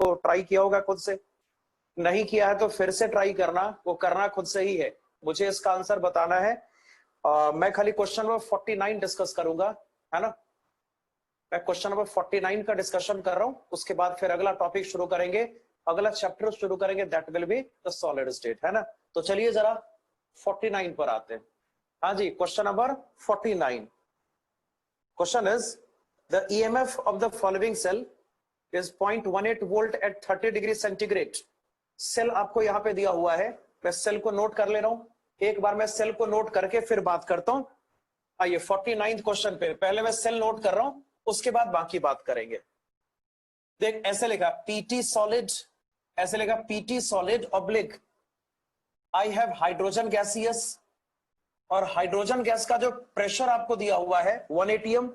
तो ट्राई किया होगा खुद से, नहीं किया है तो फिर से ट्राई करना, वो करना खुद से ही है। मुझे इसका आंसर बताना है। मैं खाली क्वेश्चन नंबर 49 डिस्कस करूंगा, है ना। मैं क्वेश्चन नंबर 49 का डिस्कशन कर रहा हूं, उसके बाद फिर अगला टॉपिक शुरू करेंगे, अगला चैप्टर शुरू करेंगे, that will be the solid state, है ना। तो चलिए जरा 49 पर आते हैं। हाँ जी, question number 49। Question is the EMF of the following cell is 0.18 volt at 30 degree centigrade. Cell आपको यहां पे दिया हुआ है, मैं सेल को नोट कर ले रहा हूं। एक बार मैं सेल को नोट करके फिर बात करता हूं। आइए 49 क्वेश्चन पे पहले मैं सेल नोट कर रहा हूं, उसके बाद बाकी बात करेंगे। देख ऐसे लिखा पीटी सॉलिड, ऐसे लिखा PT solid oblique I have hydrogen gaseous, और हाइड्रोजन गैस का जो प्रेशर आपको दिया हुआ है 1 atm।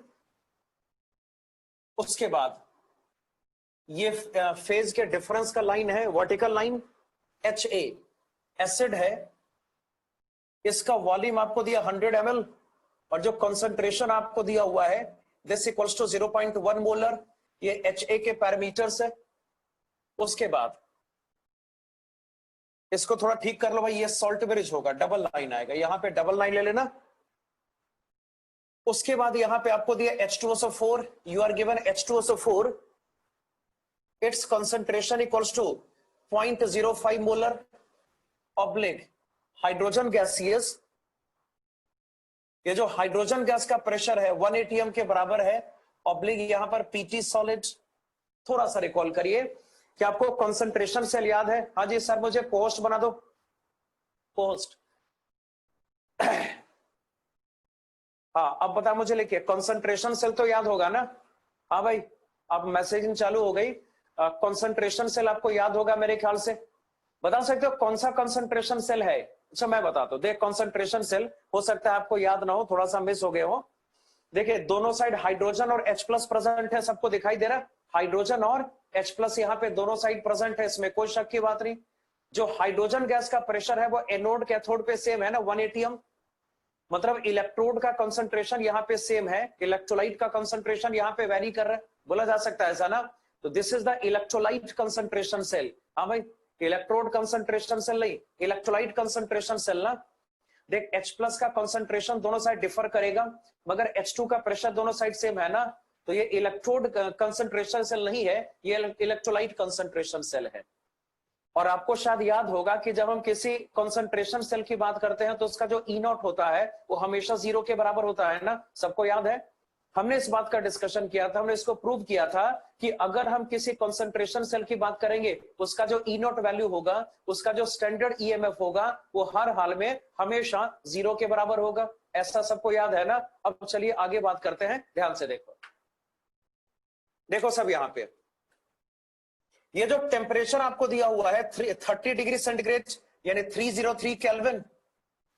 उसके बाद ये फेज के डिफरेंस का लाइन है, वर्टिकल लाइन HA, एसिड है, इसका वॉल्यूम आपको दिया 100 ml, और जो कंसंट्रेशन आपको दिया हुआ है दिस इक्वल्स टू 0.1 मोलर, ये HA के पैरामीटर्स है। उसके बाद इसको थोड़ा ठीक कर लो भाई, ये सॉल्ट ब्रिज होगा, डबल लाइन आएगा, यहां पे डबल लाइन ले लेना। उसके बाद यहां पे आपको दिया H2SO4, you are given H2SO4, its concentration equals to 0.05 molar oblique hydrogen gaseous, ये जो हाइड्रोजन गैस का प्रेशर है 1 atm के बराबर है, ऑब्लिक यहां पर पीटी सॉलिड। थोड़ा सा रिकॉल करिए कि आपको कंसंट्रेशन सेल याद है। हाँ जी सर, मुझे पोस्ट बना दो, पोस्ट। हाँ अब बता मुझे, लिखिए कंसंट्रेशन सेल तो याद होगा ना। हाँ भाई अब मैसेजिंग चालू हो गई। कंसंट्रेशन सेल आपको याद होगा मेरे ख्याल से, बता सकते हो कौन सा कंसंट्रेशन सेल है? अच्छा मैं बताता हूं, देख कंसंट्रेशन सेल हो सकता है आपको याद ना हो, थोड़ा सा मिस हो गए हो। देखिए दोनों साइड हाइड्रोजन और H प्लस प्रेजेंट है, सबको दिखाई दे रहा है, हाइड्रोजन और H प्लस यहाँ पे दोनों साइड प्रेजेंट है, इसमें कोई शक की बात नहीं। जो हाइड्रोजन गैस का प्रेशर है वो एनोड कैथोड पे सेम है ना, 1 atm, मतलब इलेक्ट्रोड का कंसंट्रेशन यहाँ पे सेम है, इलेक्ट्रोलाइट का कंसंट्रेशन यहाँ पे वेरी कर रहा है, बोला जा सकता है ऐसा ना। तो this is the electrolyte concentration cell. हाँ भाई इलेक्ट्रोड कंसंट्रेशन सेल नहीं, इलेक्ट्रोलाइट कंसंट्रेशन सेल ना। देख H प्लस का कंसंट्रेशन दोनों साइड डिफर करेगा, मगर H2 का प्रेशर दोनों साइड सेम है ना, तो ये इलेक्ट्रोड कंसंट्रेशन सेल नहीं है, ये इलेक्ट्रोलाइट कंसंट्रेशन सेल है। और आपको शायद याद होगा कि जब हम किसी कंसंट्रेशन सेल की बात करते हैं तो उसका जो E नॉट होता है वो हमेशा 0 के बराबर होता है ना, सबको याद है। हमने इस बात का डिस्कशन किया था, हमने इसको प्रूव किया था कि अगर हम किसी कंसंट्रेशन सेल की बात करेंगे उसका जो E नॉट वैल्यू होगा, उसका जो स्टैंडर्ड EMF होगा वो हर हाल में हमेशा 0 के बराबर होगा, ऐसा सबको याद है ना। अब चलिए आगे बात करते हैं, ध्यान से देखो। देखो सब यहां पे ये जो टेम्परेचर आपको दिया हुआ है 30 डिग्री सेंटीग्रेड यानी 303 केल्विन।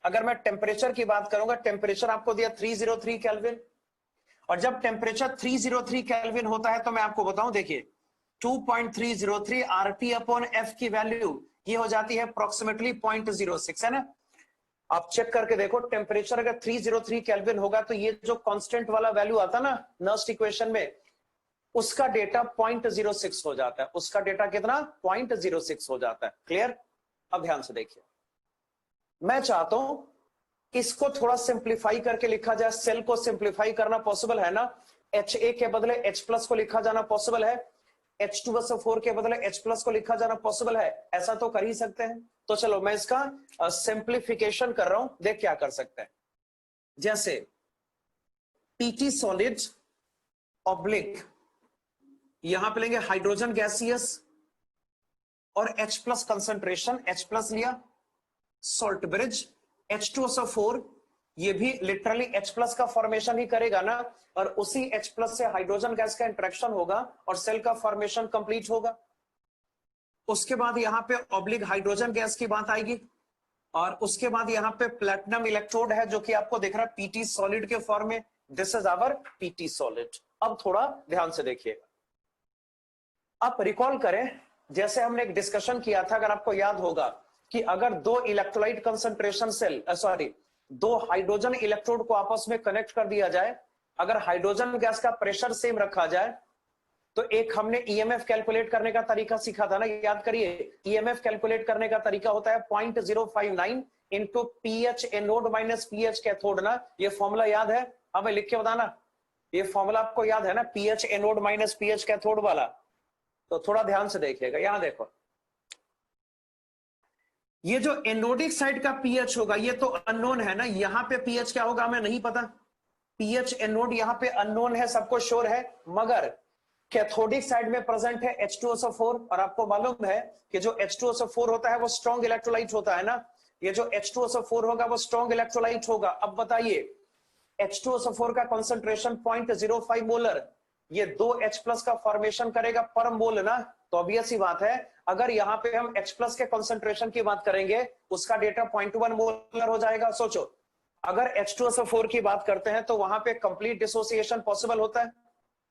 अगर मैं टेम्परेचर की बात करूंगा, टेम्परेचर आपको दिया 303 केल्विन, और जब टेम्परेचर 303 केल्विन होता है तो मैं आपको बताऊं, देखिए 2.303 RT अपॉन F की वैल्यू ये हो जाती है अप्रोक्सीमेटली 0.06, है ना। आप चेक करके देखो, टेम्परेचर अगर 303 केल्विन होगा तो ये जो कांस्टेंट वाला वैल्यू आता ना नर्स्ट इक्वेशन में, उसका डेटा 0.06 हो जाता है, उसका डेटा कितना 0.06 हो जाता है। क्लियर? अब ध्यान से देखिए, मैं चाहता हूं इसको थोड़ा सिंप्लीफाई करके लिखा जाए, सेल को सिंप्लीफाई करना पॉसिबल है ना, HA के बदले H प्लस को लिखा जाना पॉसिबल है, H2SO4 के बदले H प्लस को लिखा जाना पॉसिबल है, ऐसा तो कर ही सकते हैं। तो चलो मैं इसका सिंप्लीफिकेशन कर रहा हूं, देख क्या कर सकते हैं। जैसे पीटी सॉलिड ऑब्लिक, यहां पे लेंगे हाइड्रोजन गैसियस और H plus concentration, H plus लिया, सॉल्ट ब्रिज H2SO4, ये भी लिटरली H प्लस का फॉर्मेशन ही करेगा ना, और उसी H प्लस से हाइड्रोजन गैस का इंटरेक्शन होगा और सेल का फॉर्मेशन कंप्लीट होगा। उसके बाद यहां पे ऑब्लिक हाइड्रोजन गैस की बात आएगी, और उसके बाद यहां पे प्लेटिनम इलेक्ट्रोड है जो कि आपको दिख रहा है पीटी सॉलिड के फॉर्म में, this is our PT solid. अब थोड़ा ध्यान से देखिएगा, आप रिकॉल करें जैसे हमने एक डिस्कशन किया था, अगर आपको याद होगा कि अगर दो इलेक्ट्रोलाइट कंसंट्रेशन सेल दो हाइड्रोजन इलेक्ट्रोड को आपस में कनेक्ट कर दिया जाए, अगर हाइड्रोजन गैस का प्रेशर सेम रखा जाए तो एक हमने ईएमएफ कैलकुलेट करने का तरीका सीखा था ना, याद करिए। ईएमएफ कैलकुलेट करने का तरीका होता है 0.059 into pH anode minus pH cathode ना। ये फॉर्मूला याद है? हाँ भाई, लिख के बताना। ये फॉर्मूला आपको याद है ना, pH anode minus pH cathode वाला? तो थोड़ा ध्यान से देखिएगा, यहां देखो। ये जो एनोडिक साइड का पीएच होगा ये तो अननोन है ना, यहां पे पीएच क्या होगा हमें नहीं पता। पीएच एनोड यहां पे अननोन है, सबको श्योर है। मगर कैथोडिक साइड में प्रेजेंट है H2SO4, और आपको मालूम है कि जो H2SO4 होता है वो स्ट्रॉन्ग इलेक्ट्रोलाइट होता है ना। ये जो H2SO4 होगा वो स्ट्रॉन्ग इलेक्ट्रोलाइट होगा। अब बताइए, H2SO4 का कंसंट्रेशन 0.05 मोलर, ये 2H+ का फॉर्मेशन करेगा पर मोल ना। तो ऑब्वियस ही बात है, अगर यहाँ पे हम H+ के कंसंट्रेशन की बात करेंगे उसका डेटा 0.1 मोलर हो जाएगा। सोचो, अगर H2SO4 की बात करते हैं तो वहां पे कंप्लीट डिसोसिएशन पॉसिबल होता है।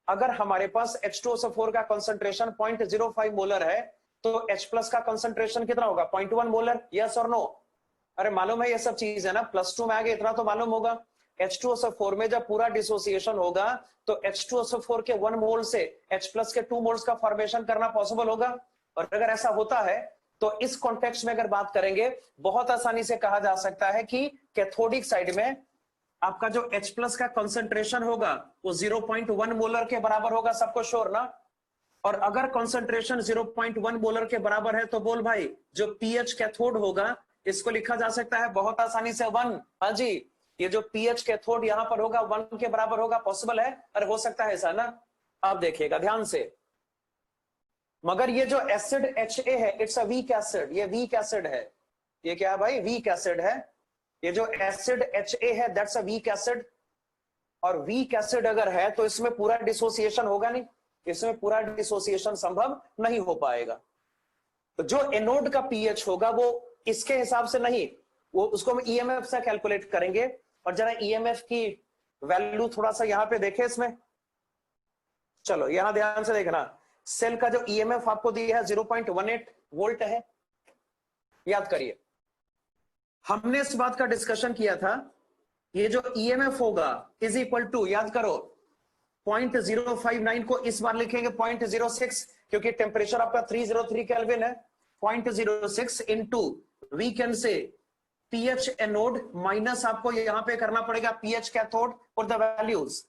अगर हमारे पास H2SO4 का कंसंट्रेशन 0.05 मोलर है तो H+ का कंसंट्रेशन कितना होगा? 0.1 मोलर। यस और नो? अरे मालूम है ये सब चीज है ना, +2 में आगे इतना तो मालूम होगा। H2SO4 में जब पूरा डिसोसिएशन होगा तो H2SO4 के 1 मोल से H+ के 2 मोल्स का फॉर्मेशन करना पॉसिबल होगा। और अगर ऐसा होता है तो इस कॉन्टेक्स्ट में अगर बात करेंगे, बहुत आसानी से कहा जा सकता है कि कैथोडिक साइड में आपका जो H+ का कंसंट्रेशन होगा वो 0.1 मोलर के बराबर होगा। सबको श्योर ना? और अगर कंसंट्रेशन 0.1 मोलर के बराबर है तो बोल भाई, जो पीएच कैथोड होगा इसको लिखा जा सकता है बहुत आसानी से 1। हाँ जी, ये जो पीएच कैथोड यहां पर होगा 1 के बराबर होगा। पॉसिबल है? अरे हो सकता है ऐसा ना। आप देखिएगा ध्यान से। मगर ये जो एसिड HA है, इट्स अ वीक एसिड। ये वीक एसिड है। ये क्या है भाई? वीक एसिड है। ये जो एसिड HA है दैट्स अ वीक एसिड। और वीक एसिड अगर है तो इसमें पूरा डिसोसिएशन होगा नहीं, इसमें पूरा डिसोसिएशन संभव नहीं हो पाएगा। तो जो एनोड का पीएच होगा वो इसके हिसाब से नहीं, वो उसको हम ईएमएफ से कैलकुलेट करेंगे। और जरा ईएमएफ की वैल्यू थोड़ा सा यहां पे देखें इसमें। चलो यहां ध्यान से देखना, सेल का जो ईएमएफ आपको दिया है 0.18 वोल्ट है। याद करिए, हमने इस बात का डिस्कशन किया था, ये जो ईएमएफ होगा इज इक्वल टू, याद करो, 0.059 को इस बार लिखेंगे 0.06, क्योंकि टेम्परेचर आपका 303 केल्विन है। 0.06 into, we can say pH anode minus आपको यहां पे करना पड़ेगा पीएच कैथोड, और द वैल्यूज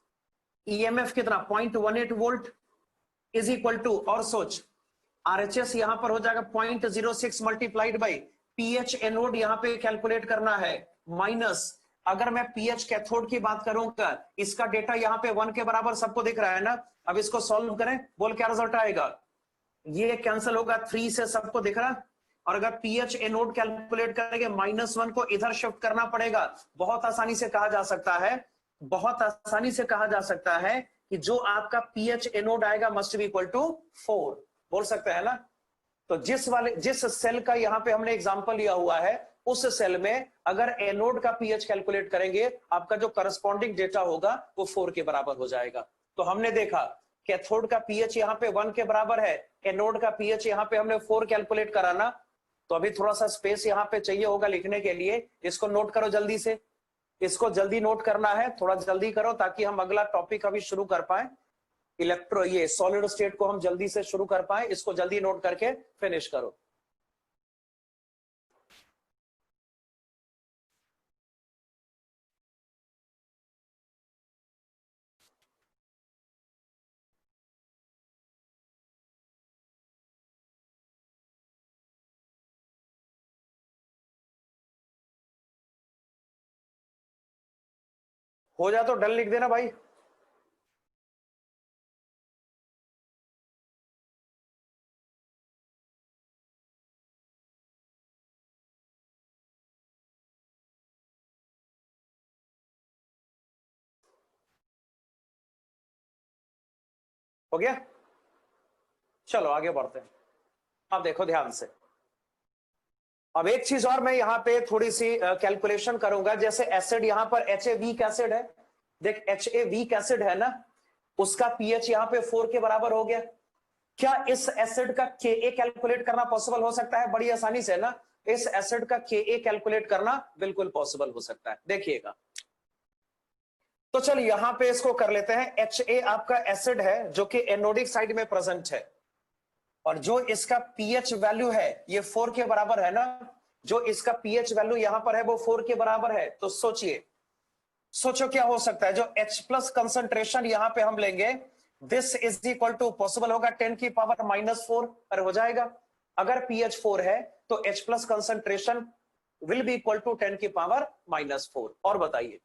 ईएमएफ कितना 0.18 वोल्ट इज इक्वल टू, और सोच आरएचएस यहां पर हो जाएगा 0.06 मल्टीप्लाइड बाई पीएच एनोड यहां पे कैलकुलेट करना है, माइनस अगर मैं पीएच कैथोड की बात करूंगा इसका डेटा यहां पे 1 के बराबर सबको दिख रहा है ना। अब इसको सॉल्व करें, बोल क्या रिजल्ट आएगा? ये कैंसिल होगा, 3 से सबको दिख रहा। और अगर पीएच एनोड कैलकुलेट करेंगे -1 को इधर शिफ्ट करना पड़ेगा। बहुत आसानी से कहा जा सकता है, बहुत आसानी से कहा जा सकता है कि जो आपका पीएच एनोड आएगा मस्ट बी इक्वल टू 4। बोल सकते हैं ना? तो जिस सेल का यहां पे हमने एग्जांपल लिया हुआ है उस सेल में अगर एनोड का पीएच कैलकुलेट करेंगे आपका जो करस्पॉन्डिंग डेटा होगा वो 4 के बराबर हो जाएगा। तो हमने देखा कैथोड का पीएच यहां पे 1 के बराबर है, एनोड का पीएच यहां पे हमने 4 कैलकुलेट करा ना। तो अभी थोड़ा सा स्पेस यहां पे चाहिए होगा लिखने के लिए, इसको नोट करो जल्दी से। इसको जल्दी नोट करना है, थोड़ा जल्दी करो ताकि हम अगला टॉपिक अभी शुरू कर पाए। ये सॉलिड स्टेट को हम जल्दी से शुरू कर पाए, इसको जल्दी नोट करके फिनिश करो। हो जाए तो डन लिख देना भाई। हो गया? चलो आगे बढ़ते हैं। अब देखो ध्यान से, अब एक चीज और मैं यहाँ पे थोड़ी सी कैलकुलेशन करूंगा। जैसे एसिड यहां पर HA वीक एसिड है, देख HA वीक एसिड है ना, उसका पीएच यहाँ पे 4 के बराबर हो गया। क्या इस एसिड का Ka कैलकुलेट करना पॉसिबल हो सकता है? बड़ी आसानी से ना, इस एसिड का Ka कैलकुलेट करना बिल्कुल पॉसिबल हो सकता है। देखिएगा, तो चलिए यहां पे इसको कर लेते हैं। HA आपका एसिड है जो कि एनोडिक साइड में प्रेजेंट है, और जो इसका पीएच वैल्यू है ये 4 के बराबर है ना, जो इसका पीएच वैल्यू यहां पर है वो 4 के बराबर है। तो सोचो क्या हो सकता है। जो H प्लस कंसंट्रेशन यहां पे हम लेंगे, this is equal to possible होगा 10 की पावर -4 पर हो जाएगा। अगर पीएच 4 है तो H plus concentration will be equal to 10 की पावर -4। और बताइए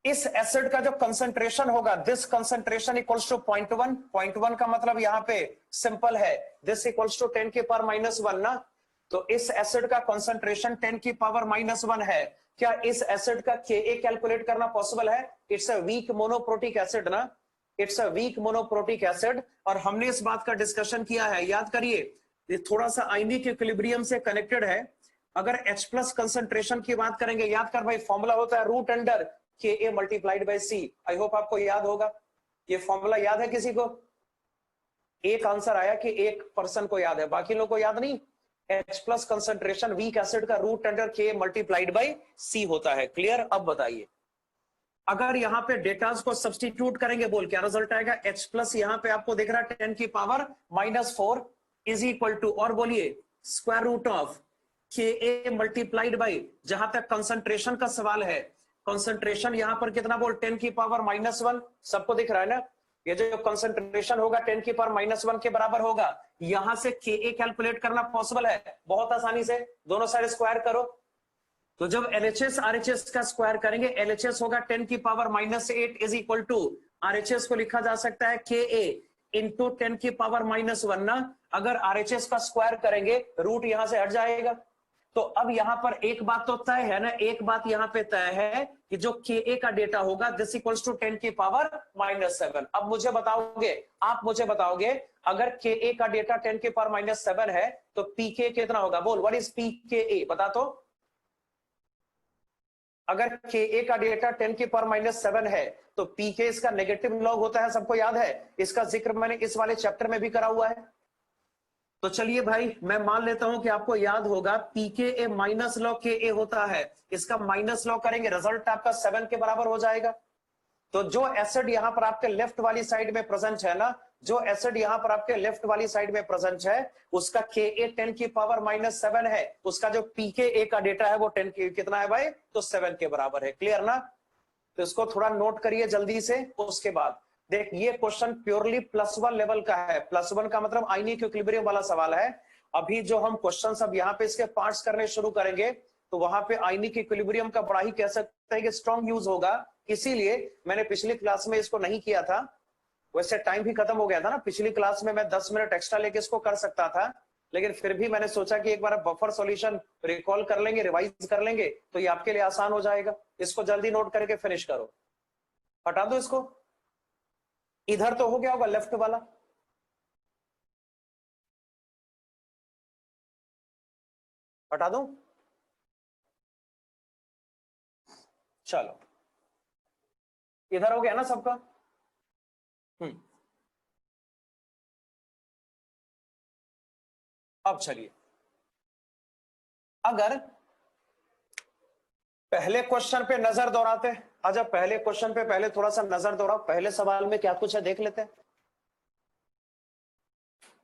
इस एसिड का जो कंसंट्रेशन होगा, दिस कंसंट्रेशन इक्वल्स टू 0.1। 0.1 का मतलब यहां पे सिंपल है, दिस इक्वल्स टू 10 की पावर -1 ना। तो इस एसिड का कंसंट्रेशन 10 की पावर -1 है। क्या इस एसिड का Ka कैलकुलेट करना पॉसिबल है? It's a weak monoprotic acid ना, it's a weak monoprotic acid. और हमने इस बात का डिस्कशन किया है, याद करिए, ये थोड़ा सा आयनिक इक्विलिब्रियम से कनेक्टेड है। अगर H प्लस कंसंट्रेशन की बात करेंगे, याद कर भाई, फॉर्मूला होता है root under Ka multiplied by C। I hope आपको याद होगा। ये फॉर्मूला याद है किसी को? एक आंसर आया कि एक पर्सन को याद है, बाकी लोगों को याद नहीं। H plus concentration weak acid का root under Ka multiplied by C होता है। क्लियर? अब बताइए अगर यहाँ पे डेटास को सब्स्टिट्यूट करेंगे, बोल क्या रिजल्ट आएगा? H प्लस यहाँ पे आपको दिख रहा है 10 की पावर -4 इज इक्वल टू, और बोलिए, square root of Ka multiplied by, जहां तक कंसंट्रेशन का सवाल है, कंसंट्रेशन यहां पर कितना बोल, 10 की पावर -1। सबको दिख रहा है ना? ये जो कंसंट्रेशन होगा 10 की पावर -1 के बराबर होगा। यहां से Ka कैलकुलेट करना पॉसिबल है बहुत आसानी से, दोनों साइड स्क्वायर करो। तो जब LHS RHS का स्क्वायर करेंगे, LHS होगा 10 की power -8 is equal to, RHS को लिखा जा सकता है Ka इंटू 10 की पावर -1 ना। अगर RHS का स्क्वायर करेंगे रूट यहां से हट जाएगा। तो अब यहां पर एक बात तो तय है ना, एक बात यहां पे तय है कि जो Ka का डेटा होगा दिस इक्वल्स टू 10 की पावर -7। अब मुझे बताओगे, आप मुझे बताओगे, अगर Ka का डेटा 10 की पावर -7 है तो Pk कितना होगा? बोल, व्हाट इज Pka? बता तो। अगर Ka का डेटा 10 की पावर -7 है तो Pk इसका नेगेटिव लॉग होता है, सबको याद है। इसका जिक्र मैंने इस वाले चैप्टर में भी करा हुआ है। तो चलिए भाई, मैं मान लेता हूं कि आपको याद होगा Pka माइनस लॉग Ka होता है, इसका माइनस लॉग करेंगे, रिजल्ट आपका 7 के बराबर हो जाएगा। तो जो एसिड यहां पर आपके लेफ्ट वाली साइड में प्रेजेंट है ना, जो एसिड यहां पर आपके लेफ्ट वाली साइड में प्रेजेंट है, उसका Ka 10 की पावर -7 है, उसका जो Pka का डेटा है वो 10 की कितना है भाई? तो 7 के बराबर है। क्लियर ना? तो इसको थोड़ा नोट करिए जल्दी से। उसके बाद देख, ये क्वेश्चन प्योरली +1 लेवल का है। +1 का मतलब आयनिक इक्विलिब्रियम वाला सवाल है। अभी जो हम क्वेश्चन सब यहाँ पे इसके पार्ट्स करने शुरू करेंगे तो वहां पे आयनिक इक्विलिब्रियम का बड़ा ही कह सकते हैं कि स्ट्रॉन्ग यूज होगा। इसीलिए मैंने पिछली क्लास में इसको नहीं किया था। वैसे टाइम भी खत्म हो गया था ना, पिछली क्लास में मैं 10 मिनट एक्स्ट्रा लेके इसको कर सकता था, लेकिन फिर भी मैंने सोचा कि एक बार बफर सॉल्यूशन रिकॉल कर लेंगे, रिवाइज कर लेंगे, तो ये आपके लिए आसान हो जाएगा। इसको जल्दी नोट करके फिनिश करो। हटा दो इसको, इधर तो हो गया होगा लेफ्ट वाला। हटा दूं? चलो, इधर हो गया ना सबका? अब चलिए, अगर पहले क्वेश्चन पे नजर दौड़ाते हैं, अच्छा पहले क्वेश्चन पे पहले थोड़ा सा नजर दौड़ाओ, पहले सवाल में क्या कुछ है देख लेते हैं।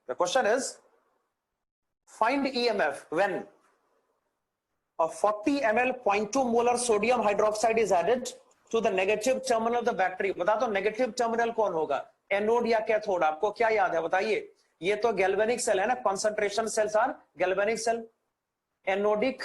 The question is find EMF when a 40 ml 0.2 molar sodium hydroxide is added to the negative terminal of the battery। बता दो नेगेटिव टर्मिनल कौन होगा, एनोड या कैथोड? आपको क्या याद है बताइए? ये तो गैल्वेनिक सेल है ना, concentration cells are galvanic cell. Anodic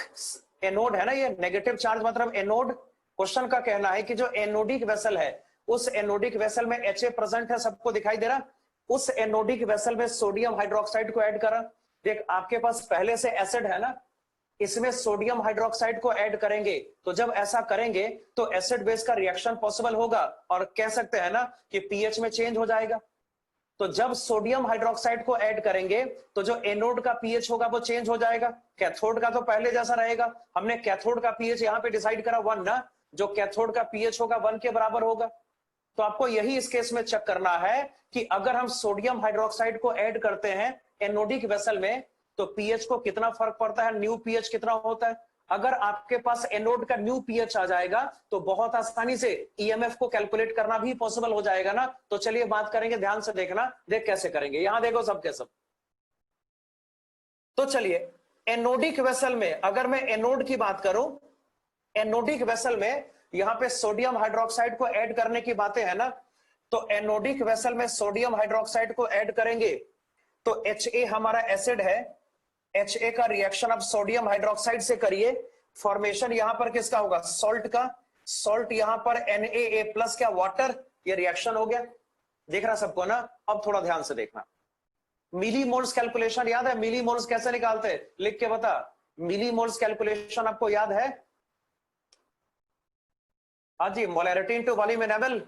anode है ना, ये नेगेटिव चार्ज मतलब एनोड। क्वेश्चन का कहना है कि जो एनोडिक वेसल है, उस एनोडिक वेसल में Ha प्रेजेंट है, सबको दिखाई दे रहा। उस एनोडिक वेसल में सोडियम हाइड्रोक्साइड को ऐड करा। देख, आपके पास पहले से एसिड है ना, इसमें सोडियम हाइड्रोक्साइड को ऐड करेंगे, तो जब ऐसा करेंगे तो एसिड बेस का रिएक्शन पॉसिबल होगा, और कह सकते हैं ना कि पीएच में चेंज हो जाएगा। तो जब सोडियम हाइड्रोक्साइड को ऐड करेंगे तो जो एनोड का पीएच होगा वो चेंज हो जाएगा। कैथोड का तो पहले जैसा रहेगा। हमने कैथोड का पीएच यहाँ पे डिसाइड करा 1 ना, जो कैथोड का पीएच होगा 1 के बराबर होगा। तो आपको यही इस केस में चेक करना है कि अगर हम सोडियम हाइड्रोक्साइड को ऐड करते हैं एनोडिक वेसल में तो पीएच को कितना फर्क पड़ता है, न्यू पीएच कितना होता है। अगर आपके पास एनोड का न्यू पीएच आ जाएगा तो बहुत आसानी से ईएमएफ को कैलकुलेट करना भी पॉसिबल हो जाएगा ना। तो चलिए बात करेंगे, ध्यान से देखना, देख कैसे करेंगे। यहां देखो सब के सब। तो चलिए एनोडिक वेसल में अगर मैं एनोड की बात करूं, एनोडिक वेसल में यहां पे सोडियम हाइड्रोक्साइड को ऐड करने की बातें है ना। तो एनोडिक वेसल में सोडियम हाइड्रोक्साइड को ऐड करेंगे तो Ha हमारा एसिड है, Ha का रिएक्शन अब सोडियम हाइड्रोक्साइड से करिए, फॉर्मेशन यहां पर किसका होगा, सॉल्ट का। सॉल्ट यहां पर Na प्लस क्या, वाटर, ये रिएक्शन हो गया। देख रहा सबको ना। अब थोड़ा ध्यान से देखना, मिली मोल्स कैलकुलेशन याद है? मिली मोल्स कैसे निकालते हैं, लिख के बता। मिली मोल्स कैलकुलेशन आपको याद है? हाँ जी, molarity into volume in ML.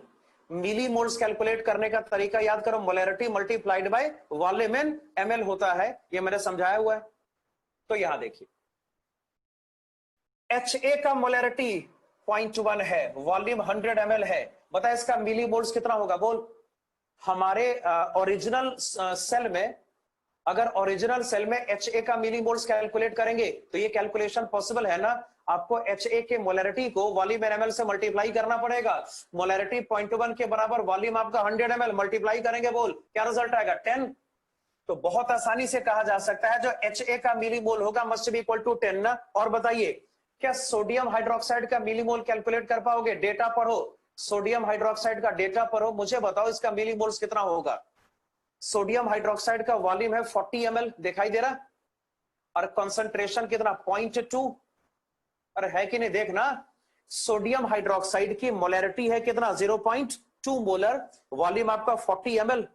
Millimoles calculate करने का तरीका याद करो, molarity multiplied by volume in ML होता है, ये मैंने समझाया हुआ है। तो यहां देखिए Ha का मोलैरिटी 0.1 है, वॉल्यूम 100 ml है। बता इसका मिली मोल्स कितना होगा, बोल। हमारे ओरिजिनल सेल में, अगर ओरिजिनल सेल में Ha का मिली मोल्स कैलकुलेट करेंगे तो ये कैलकुलेशन पॉसिबल है ना। आपको Ha के मोलैरिटी को वॉल्यूम एमएल से मल्टीप्लाई करना पड़ेगा। मोलैरिटी 0.1 के बराबर, वॉल्यूम आपका 100 ml, मल्टीप्लाई करेंगे, बोल क्या रिजल्ट आएगा, 10। तो बहुत आसानी से कहा जा सकता है जो Ha का मिली मोल होगा मस्ट बी इक्वल टू 10 ना। और बताइए क्या सोडियम हाइड्रोक्साइड का मिली मोल कैलकुलेट कर पाओगे? डेटा पढ़ो, सोडियम हाइड्रोक्साइड का डेटा पढ़ो, मुझे बताओ इसका मिली मोल्स कितना होगा। सोडियम हाइड्रोक्साइड का वॉल्यूम है 40 ml, दिखाई दे रहा, और कंसंट्रेशन कितना, 0.2। अरे है कि नहीं, देखना, सोडियम हाइड्रोक्साइड की मोलैरिटी है कितना, 0.2 मोलर, वॉल्यूम आपका 40 ml।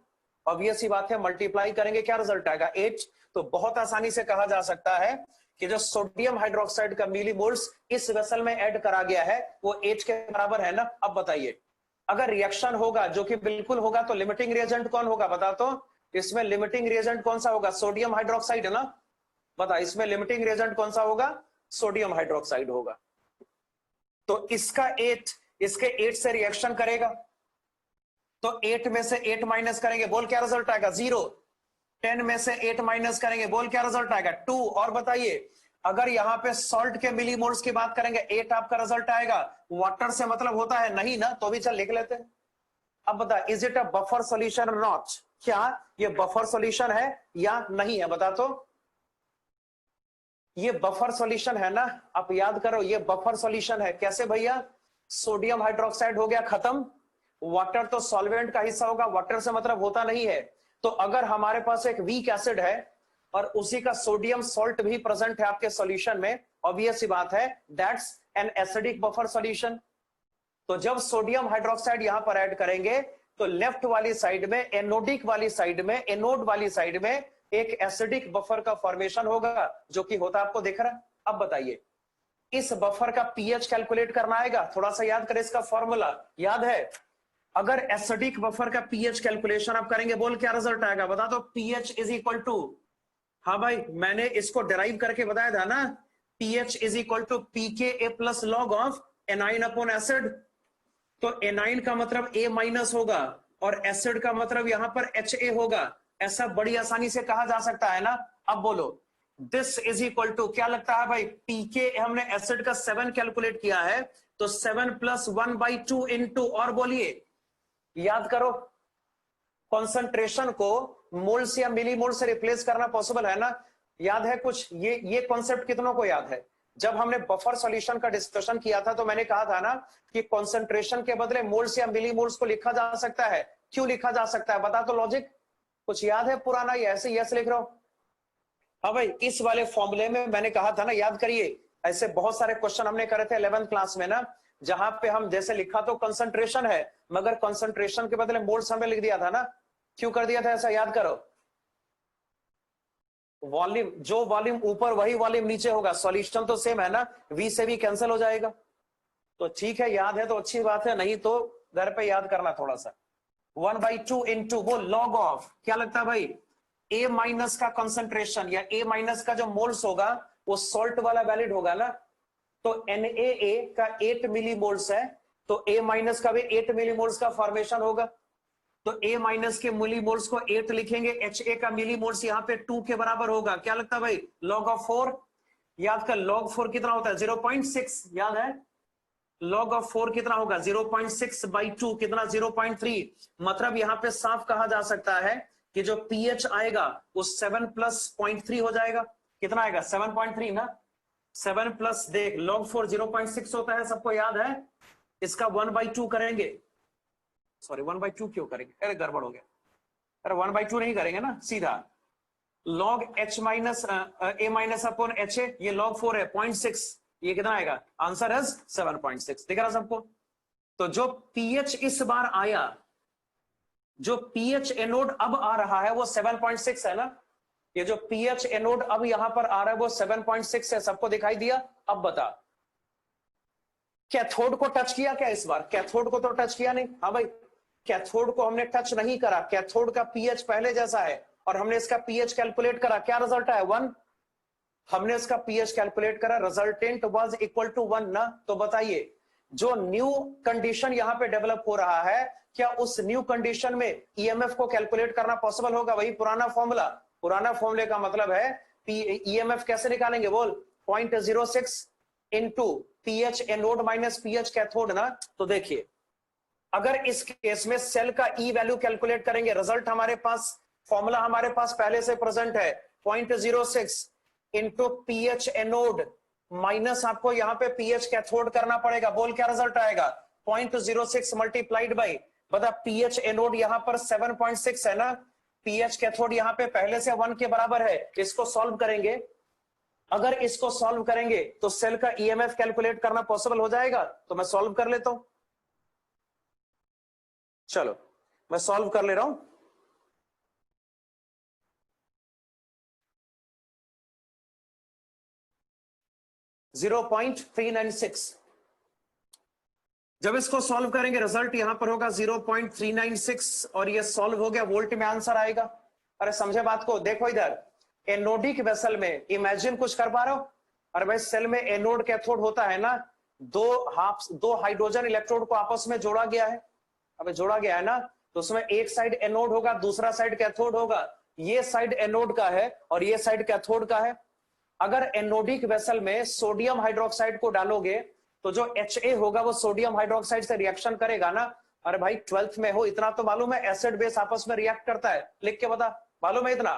ऑब्वियस ही बात है, मल्टीप्लाई करेंगे क्या रिजल्ट आएगा, 8। तो बहुत आसानी से कहा जा सकता है कि जो सोडियम हाइड्रोक्साइड का मिली मोल्स इस वेसल में ऐड करा गया है वो 8 के बराबर है ना। अब बताइए अगर रिएक्शन होगा, जो कि बिल्कुल होगा, तो लिमिटिंग रिएजेंट कौन होगा, बता तो। इसमें लिमिटिंग रिएजेंट कौन सा होगा, सोडियम हाइड्रोक्साइड है ना। बता इसमें लिमिटिंग रिएजेंट कौन सा होगा, सोडियम हाइड्रोक्साइड होगा। तो इसका 8 इसके 8 से रिएक्शन करेगा, तो 8 में से 8 माइनस करेंगे, बोल क्या रिजल्ट आएगा, 0। 10 में से 8 माइनस करेंगे, बोल क्या रिजल्ट आएगा, 2। और बताइए अगर यहां पे सॉल्ट के मिली मोल्स की बात करेंगे, 8 आपका रिजल्ट आएगा। वाटर से मतलब होता है नहीं ना, तो भी चल लिख लेते हैं। अब बता, is it a buffer solution और नॉट, क्या ये बफर सॉल्यूशन है या नहीं है, बता तो। ये बफर सॉल्यूशन है ना, आप याद करो, ये बफर सॉल्यूशन है। कैसे भैया, सोडियम हाइड्रोक्साइड हो गया खत्म, वाटर तो सॉल्वेंट का हिस्सा होगा, वाटर से मतलब होता नहीं है। तो अगर हमारे पास एक वीक एसिड है और उसी का सोडियम सॉल्ट भी प्रेजेंट है आपके सॉल्यूशन में, ऑब्वियस सी बात है that's an acidic buffer solution. तो जब सोडियम हाइड्रोक्साइड यहां पर ऐड करेंगे तो लेफ्ट वाली साइड में, एनोडिक वाली साइड में, एनोड वाली साइड में एक एसिडिक बफर का फॉर्मेशन होगा, जो कि होता आपको दिख रहा है। अब बताइए इस बफर का पीएच कैलकुलेट करना आएगा, थोड़ा सा याद करें इसका फॉर्मूला, याद है? अगर एसिडिक बफर का पीएच कैलकुलेशन आप करेंगे, बोल क्या रिजल्ट आएगा, बता दो। पीएच इज इक्वल टू, हाँ भाई मैंने इसको डिराइव करके बताया था ना, pH is equal to pK plus log of anion upon acid. तो एनाइन का मतलब ए माइनस होगा और एसिड का मतलब यहां पर HA होगा। ऐसा बड़ी आसानी से कहा जा सकता है ना। अब बोलो दिस इज इक्वल टू, क्या लगता है भाई, पीके हमने एसिड का 7 कैलकुलेट किया है, तो 7 प्लस 1/2 इंटू, और बोलिए याद करो, कॉन्सेंट्रेशन को मोल्स या मिली मोल से रिप्लेस करना पॉसिबल है ना। याद है कुछ, ये कॉन्सेप्ट कितनों को याद है? जब हमने बफर सॉल्यूशन का डिस्कशन किया था तो मैंने कहा था ना कि कॉन्सेंट्रेशन के बदले मोल्स या मिली मोल्स को लिखा जा सकता है। क्यों लिखा जा सकता है, बता तो लॉजिक कुछ याद है पुराना, या ऐसे यस लिख रहा हूं? हाँ भाई इस वाले फॉर्मूले में मैंने कहा था ना, याद करिए, ऐसे बहुत सारे क्वेश्चन हमने करे थे 11th क्लास में ना, जहां पे हम जैसे लिखा तो कंसंट्रेशन है, मगर कंसंट्रेशन के बदले मोल्स हमने लिख दिया था ना। क्यों कर दिया था ऐसा, याद करो। वॉल्यूम, जो वॉल्यूम ऊपर वही वॉल्यूम नीचे होगा, सॉल्यूशन तो सेम है ना, वी से भी कैंसिल हो जाएगा। तो ठीक है, याद है तो अच्छी बात है, नहीं तो घर पे याद करना थोड़ा सा। 1/2 इंटू वो लॉग ऑफ, क्या लगता है भाई, ए माइनस का कंसंट्रेशन या ए माइनस का जो मोल्स होगा वो सॉल्ट वाला वैलिड होगा ना। तो NaA का 8 मिली मोल्स है, तो A माइनस का भी 8 मिली मोल्स का फॉर्मेशन होगा। तो A माइनस के मिली मोल्स को 8 लिखेंगे, HA का मिली मोल्स यहाँ पे 2 के बराबर होगा। क्या लगता है भाई, लॉग ऑफ 4। याद कर log 4 कितना होता है 0.6, याद है log ऑफ 4 कितना होगा 0.6/2 कितना 0.3। मतलब यहां पे साफ कहा जा सकता है कि जो pH आएगा वो 7 + 0.3 हो जाएगा। कितना आएगा 7.3 ना। 7 प्लस देख log 4 0.6 होता है, सबको याद है। इसका 1/2 करेंगे, सॉरी 1/2 क्यों करेंगे, अरे गड़बड़ हो गया। अरे 1/2 नहीं करेंगे ना, सीधा log h minus a minus upon H A, ये log 4 है 0.6, ये कितना आएगा आंसर है 7.6। दिख रहा सबको। तो जो pH इस बार आया, जो pH एनोड अब आ रहा है वो 7.6 है ना। ये जो pH एनोड अब यहां पर आ रहा है वो 7.6 है, सबको दिखाई दिया। अब बता कैथोड को टच किया क्या इस बार, कैथोड को तो टच किया नहीं। हाँ भाई कैथोड को हमने टच नहीं करा, कैथोड का pH पहले जैसा है और हमने इसका pH कैलकुलेट करा, क्या रिजल्ट आया 1। हमने इसका pH कैलकुलेट करा, रिजल्टेंट वाज इक्वल टू 1 ना। तो बताइए जो न्यू कंडीशन यहां पे डेवलप हो रहा है, क्या उस न्यू कंडीशन में ईएमएफ को कैलकुलेट करना पॉसिबल होगा। वही पुराना फॉर्मूला, पुराना फॉर्मूले का मतलब है ईएमएफ कैसे निकालेंगे बोल 0.06 into pH anode minus pH cathode ना। तो देखिए अगर इस केस में सेल का ई वैल्यू कैलकुलेट करेंगे, रिजल्ट हमारे पास, फॉर्मूला हमारे पास पहले से प्रेजेंट है 0.06 इंटू pH एनोड माइनस आपको यहां पे pH कैथोड करना पड़ेगा। बोल क्या रिजल्ट आएगा 0.06 मल्टीप्लाइड बाई, बता pH एनोड यहां पर 7.6 है ना, pH कैथोड यहां पे पहले से 1 के बराबर है। इसको सॉल्व करेंगे, अगर इसको सॉल्व करेंगे तो सेल का ईएमएफ कैलकुलेट करना पॉसिबल हो जाएगा। तो मैं सॉल्व कर लेता हूं, चलो मैं सॉल्व कर ले रहा हूं। .396, जब इसको सॉल्व करेंगे रिजल्ट यहां पर होगा 0.396 और ये सॉल्व हो गया, वोल्ट में आंसर आएगा। अरे समझे बात को, देखो इधर एनोडिक वेसल में इमेजिन कुछ कर पा रहे हो। अरे भाई सेल में एनोड कैथोड होता है ना, दो हाइड्रोजन इलेक्ट्रोड को आपस में जोड़ा गया है, अबे जोड़ा गया है ना, तो उसमें एक साइड एनोड होगा दूसरा साइड कैथोड होगा। ये साइड एनोड का है और ये साइड कैथोड का है। अगर एनोडिक वेसल में सोडियम हाइड्रोक्साइड को डालोगे तो जो HA होगा वो सोडियम हाइड्रोक्साइड से रिएक्शन करेगा ना। अरे भाई 12th में हो, इतना तो मालूम है एसिड बेस आपस में रिएक्ट करता है, लिख के बता, मालूम है इतना।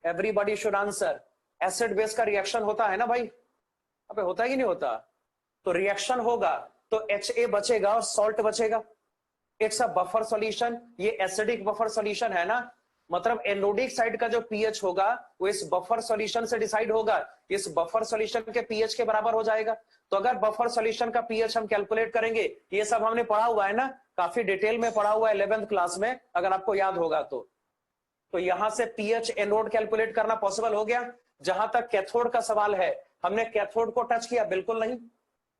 Everybody should answer, acid base का रिएक्शन होता है ना भाई, अबे होता है कि नहीं होता। तो रिएक्शन होगा तो HA बचेगा और सॉल्ट बचेगा। इट्स अ बफर सॉल्यूशन, ये एसिडिक बफर सॉल्यूशन है ना, मतलब एनोडिक साइड का जो पीएच होगा वो इस बफर सॉल्यूशन से डिसाइड होगा, इस बफर सॉल्यूशन के पीएच के बराबर हो जाएगा। तो अगर बफर सॉल्यूशन का पीएच हम कैलकुलेट करेंगे, ये सब हमने पढ़ा हुआ है ना, काफी डिटेल में पढ़ा हुआ है 11th क्लास में, अगर आपको याद होगा तो यहां से पीएच एनोड कैलकुलेट करना पॉसिबल हो गया। जहां तक कैथोड का सवाल है, हमने कैथोड को टच किया बिल्कुल नहीं,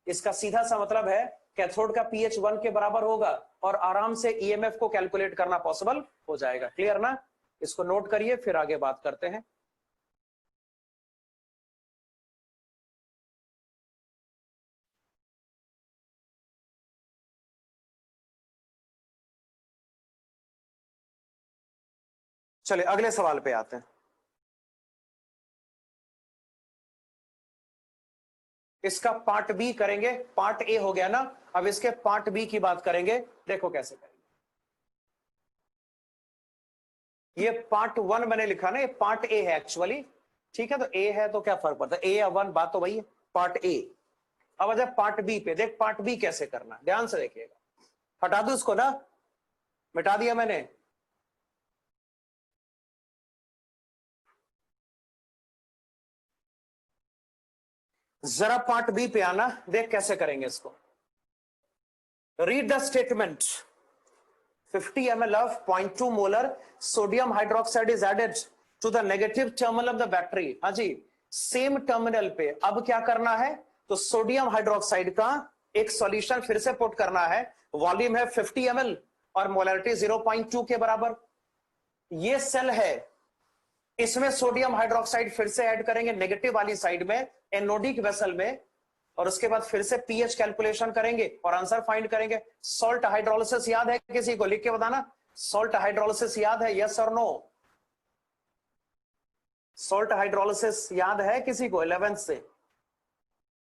इसका सीधा सा मतलब है कैथोड का पीएच 1 के बराबर होगा और आराम से ईएमएफ को कैलकुलेट करना पॉसिबल हो जाएगा। क्लियर ना, इसको नोट करिए फिर आगे बात करते हैं। चलिए अगले सवाल पे आते हैं। इसका पार्ट बी करेंगे, पार्ट ए हो गया ना, अब इसके पार्ट बी की बात करेंगे। देखो कैसे करेंगे, ये पार्ट 1 मैंने लिखा ना, ये पार्ट ए है एक्चुअली, ठीक है। तो ए है तो क्या फर्क पड़ता है, ए या 1, बात तो वही है, पार्ट ए। अब आ जाए पार्ट बी पे, देख पार्ट बी कैसे करना, ध्यान से देखिएगा। हटा दो इसको ना, मिटा दिया मैंने। जरा पार्ट बी पे आना, देख कैसे करेंगे इसको। Read the statement, 50 ml of 0.2 molar sodium hydroxide is added to the negative terminal of the battery। हाँ जी, सेम टर्मिनल पे अब क्या करना है, तो सोडियम हाइड्रोक्साइड का एक सॉल्यूशन फिर से पुट करना है। वॉल्यूम है 50 ml और मोलरिटी 0.2 के बराबर। ये सेल है, इसमें सोडियम हाइड्रोक्साइड फिर से ऐड करेंगे नेगेटिव वाली साइड में एनोडिक वेसल में, और उसके बाद फिर से पीएच कैलकुलेशन करेंगे और आंसर फाइंड करेंगे। सॉल्ट हाइड्रोलिसिस याद है किसी को, लिख के बताना, सॉल्ट हाइड्रोलिसिस याद है, यस और नो। सॉल्ट हाइड्रोलिसिस याद है किसी को 11th से?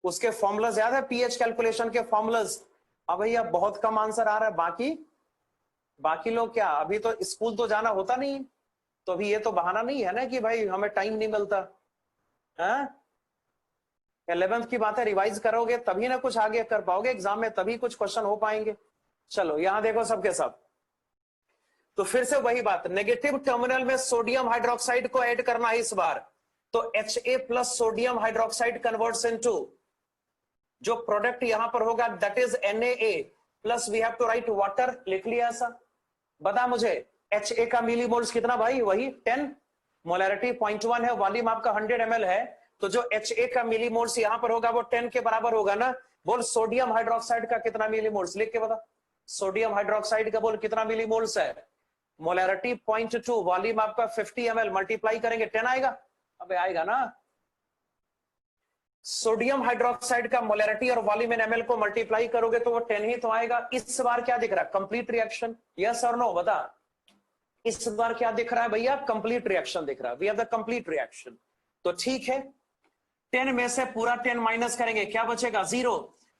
उसके फॉर्मूलाज याद है, पीएच कैलकुलेशन के फॉर्मूलाज? अब भैया बहुत कम आंसर आ रहा है। बाकी लोग क्या, अभी तो स्कूल तो जाना होता नहीं, तो अभी ये तो बहाना नहीं है ना कि भाई हमें टाइम नहीं मिलता है। 11th की बातें रिवाइज करोगे तभी ना कुछ आगे कर पाओगे एग्जाम में, तभी कुछ क्वेश्चन हो पाएंगे। चलो यहां देखो सबके सब, तो फिर से वही बात, नेगेटिव टर्मिनल में सोडियम हाइड्रोक्साइड को ऐड करना है इस बार, तो Ha plus sodium hydroxide converts into, जो प्रोडक्ट यहां पर होगा that is NaA plus we have to write water, लिख लिया ऐसा। बता मुझे Ha का मिलीमोल्स कितना भाई? वही 10, मोलैरिटी 0.1 है, वॉल्यूम आपका 100 ml है, तो जो Ha का मिलीमोल्स यहां पर होगा वो 10 के बराबर होगा ना। बोल सोडियम हाइड्रोक्साइड का कितना मिलीमोल्स, लिख के बता। सोडियम हाइड्रोक्साइड का बोल कितना मिलीमोल्स है? मोलैरिटी 0.2, वॉल्यूम आपका 50 ml, मल्टीप्लाई करेंगे 10 आएगा। अबे आएगा ना। सोडियम हाइड्रोक्साइड का मोलैरिटी और वॉल्यूम इन ml को मल्टीप्लाई करोगे तो वो 10 ही तो आएगा। इस बार क्या दिख रहा है? कंप्लीट रिएक्शन, यस और नो बता। इस बार क्या दिख रहा है भैया? कंप्लीट रिएक्शन दिख रहा है। We have the complete reaction. तो ठीक है, 10 में से पूरा 10 माइनस करेंगे, क्या बचेगा? 0।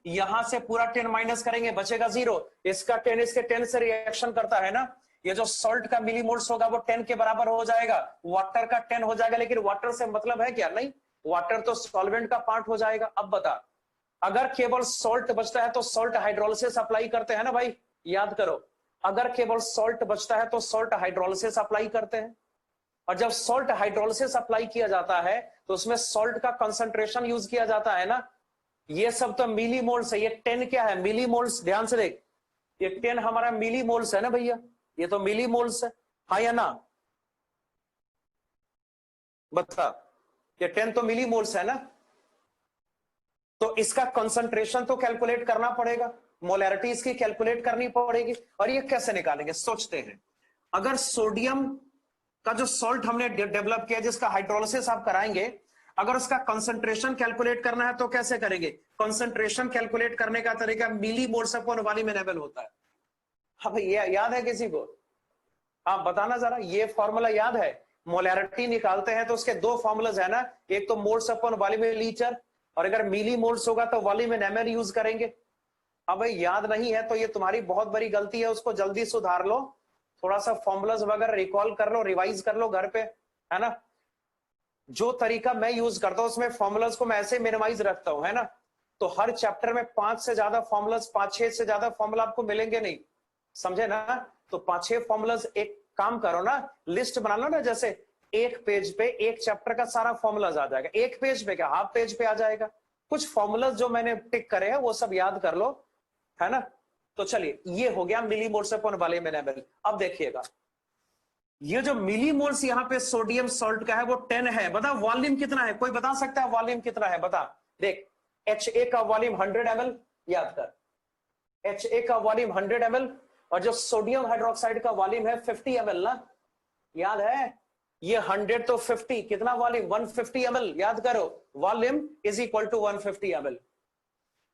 यहां से पूरा 10 माइनस करेंगे, बचेगा 0। इसका 10 इसके 10 से रिएक्शन करता है ना, ये जो सॉल्ट का मिलीमोल्स होगा वो 10 के बराबर हो जाएगा, वाटर का 10 हो जाएगा। लेकिन वाटर से मतलब है क्या? नहीं, वाटर तो सॉल्वेंट का पार्ट हो जाएगा। अब बता, अगर केवल सॉल्ट बचता है तो सॉल्ट हाइड्रोलिसिस अप्लाई करते हैं ना भाई, याद करो। अगर केवल सॉल्ट बचता है तो सॉल्ट हाइड्रोलिसिस अप्लाई करते हैं, और जब सॉल्ट हाइड्रोलिसिस अप्लाई किया जाता है तो उसमें सॉल्ट का कंसंट्रेशन यूज किया जाता है ना। ये सब तो मिलीमोल्स है, ये 10 क्या है? मिलीमोल्स। ध्यान से देख, ये 10 हमारा मिलीमोल्स है ना भैया, ये तो मिलीमोल्स है, हाँ या ना? बता, ये 10 तो मिलीमोल्स है ना, तो इसका कंसंट्रेशन तो कैलकुलेट करना पड़ेगा, मोलैरिटी इसकी कैलकुलेट करनी पड़ेगी। और ये कैसे निकालेंगे? सोचते हैं, अगर सोडियम का जो सॉल्ट हमने डेवलप किया जिसका हाइड्रोलिसिस आप कराएंगे, अगर उसका कंसंट्रेशन कैलकुलेट करना है तो कैसे करेंगे? कंसंट्रेशन कैलकुलेट करने का तरीका मिलीमोल्स अपॉन वॉल्यूम इन ml होता है। हाँ भाई, ये याद है किसी को? आप बताना जरा, ये फॉर्मूला याद है? मोलैरिटी निकालते हैं तो उसके दो फॉर्मूलाज है ना, एक तो moles upon volume in litre, और अगर मिली मोल्स होगा तो वॉल्यूम इन ml यूज करेंगे। अब भाई याद नहीं है तो ये तुम्हारी बहुत बड़ी गलती है, उसको जल्दी सुधार लो, थोड़ा सा फॉर्मूलाज वगैरह रिकॉल कर लो, रिवाइज कर लो घर पे, है ना। जो तरीका मैं यूज करता हूं उसमें फॉर्मूलाज को मैं ऐसे मिनिमाइज रखता हूं, है ना। तो हर चैप्टर में 5 से ज्यादा फॉर्मूलाज, 5-6 से ज्यादा फॉर्मूला आपको मिलेंगे नहीं, समझे ना। तो 5-6 फॉर्मूलाज, एक काम करो ना, लिस्ट बना लो ना, जैसे एक पेज पे एक चैप्टर का सारा फॉर्मूलाज आ जाएगा, एक पेज पे क्या, हाफ पेज पे आ जाएगा। कुछ फॉर्मूलाज जो मैंने टिक करे हैं वो सब याद कर लो, है ना। तो चलिए, ये हो गया मिलीमोल्स अपॉन वॉल्यूम इन ml। अब देखिएगा, ये जो मिलीमोल्स यहाँ पे सोडियम सॉल्ट का है वो 10 है। बता वॉल्यूम कितना है? कोई बता सकता है वॉल्यूम कितना है? बता। देख, Ha का वॉल्यूम 100 ml, याद कर, Ha का वॉल्यूम 100 ml, और जो सोडियम हाइड्रोक्साइड का वॉल्यूम है 50 ml ना, याद है। ये 100 तो 50, कितना वॉल्यूम? 150 ml, याद करो, volume is equal to 150 ml।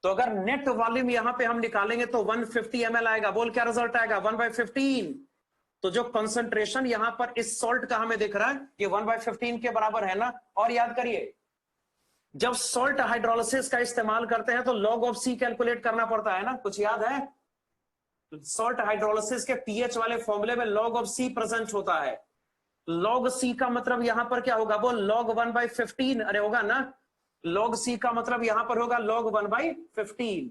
तो अगर नेट वॉल्यूम यहां पे हम निकालेंगे तो 150 ml आएगा। बोल क्या रिजल्ट आएगा? 1/15। तो जो कंसंट्रेशन यहां पर इस सॉल्ट का हमें दिख रहा है ये 1/15 के बराबर है ना। और याद करिए, जब सॉल्ट हाइड्रोलिसिस का इस्तेमाल करते हैं तो लॉग ऑफ सी कैलकुलेट करना पड़ता है ना, कुछ याद है? सॉल्ट हाइड्रोलिसिस के पीएच वाले फॉर्मूले में लॉग ऑफ सी प्रेजेंट होता है। लॉग सी का मतलब यहां पर क्या होगा? वो log 1/15, अरे होगा ना। log सी का मतलब यहां पर होगा log 1/15।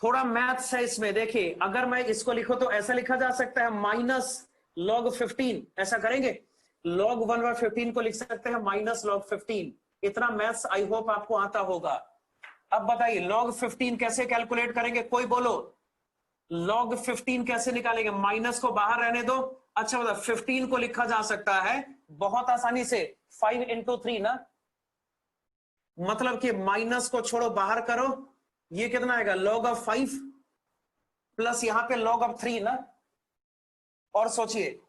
थोड़ा मैथ्स है इसमें, देखिए, अगर मैं इसको लिखूं तो ऐसा लिखा जा सकता है माइनस log 15, ऐसा करेंगे। log 1/15 को लिख सकते हैं माइनस log 15। इतना मैथ्स आई होप आपको आता होगा। अब बताइए log 15 कैसे कैलकुलेट करेंगे? कोई बोलो, log 15 कैसे निकालेंगे? माइनस को बाहर रहने दो। अच्छा बता, 15 को लिखा जा सकता है बहुत आसानी से 5 into 3 ना, मतलब कि माइनस को छोड़ो, बाहर करो, ये कितना आएगा? log of 5 प्लस यहां पे log of 3 ना। और सोचिए